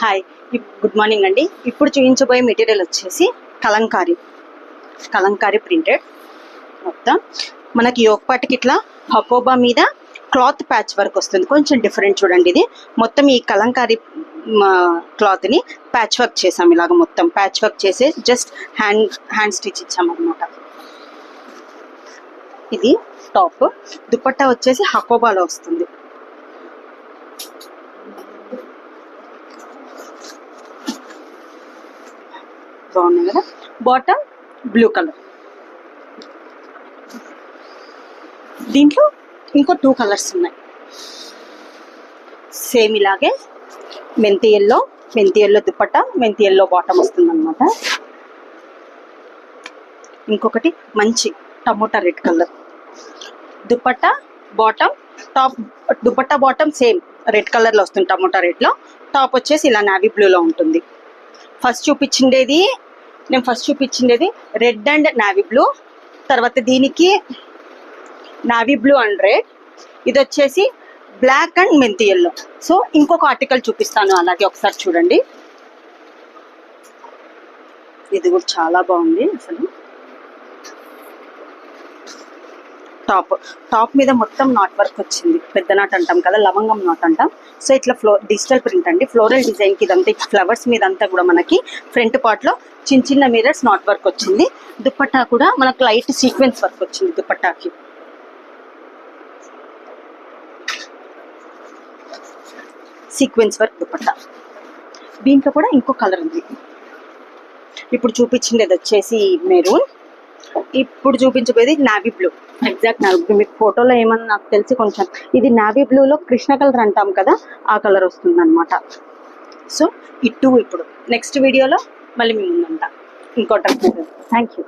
Hi, good morning అండి. ఇప్పుడు చూపించబోయే మెటీరియల్ వచ్చేసి కలంకారీ ప్రింటెడ్. మొత్తం మనకి యోగపాటికి ఇట్లా హకోబా మీద క్లాత్ ప్యాచ్ వర్క్ వస్తుంది. కొంచెం డిఫరెంట్ చూడండి. ఇది మొత్తం ఈ కలంకారీ క్లాత్ని ప్యాచ్ వర్క్ చేసాం. ఇలాగ మొత్తం ప్యాచ్ వర్క్ చేసి జస్ట్ హ్యాండ్ స్టిచ్ ఇచ్చామన్నమాట. ఇది టాప్. దుపట్టా వచ్చేసి హకోబాలో వస్తుంది. బాగుంది కదా. Bottom blue colour. దీంట్లో ఇంకో 2 కలర్స్ ఉన్నాయి. సేమ్ ఇలాగే మెంతి ఎల్లో దుపట్టా, మెంతి ఎల్లో బాటమ్ వస్తుంది అనమాట. ఇంకొకటి మంచి tomato red colour dupatta, bottom, top. Dupatta bottom same red కలర్లో వస్తుంది, టమోటా రెడ్లో. టాప్ వచ్చేసి ఇలా నావీ బ్లూలో ఉంటుంది. ఫస్ట్ చూపించిండేది రెడ్ అండ్ నావీ బ్లూ. తర్వాత దీనికి నావీ బ్లూ అండ్ రెడ్. ఇది వచ్చేసి బ్లాక్ అండ్ మెంతి ఎల్లో. సో ఇంకొక ఆర్టికల్ చూపిస్తాను, అలాగే ఒకసారి చూడండి. ఇది కూడా చాలా బాగుంది అసలు. టాప్ మీద మొత్తం నాట్ వర్క్ వచ్చింది. పెద్ద నాట్ అంటాం కదా, లవంగం నాట్ అంటాం. సో ఇట్లా డిజిటల్ ప్రింట్ అండి. ఫ్లోరల్ డిజైన్కి ఇదంతా ఫ్లవర్స్ మీద అంతా కూడా మనకి ఫ్రంట్ పార్ట్లో చిన్న మిర్రర్స్ నాట్ వర్క్ వచ్చింది. దుపట్టా కూడా మనకు లైట్ సీక్వెన్స్ వర్క్ వచ్చింది. దుపట్టాకి సీక్వెన్స్ వర్క్ దుపట్టా. దీంట్లో కూడా ఇంకో కలర్ ఉంది. ఇప్పుడు చూపించింది వచ్చేసి మెరూన్. ఇప్పుడు చూపించబోయేది navy blue. Exact navy blue. మీకు ఫోటోలో ఏమన్నా నాకు తెలిసి కొంచెం ఇది నావీ బ్లూలో కృష్ణ కలర్ అంటాం కదా, ఆ కలర్ వస్తుంది అనమాట. సో ఇప్పుడు నెక్స్ట్ వీడియోలో మళ్ళీ మీ ముందంట ఇంకో డ్రెస్. Thank you.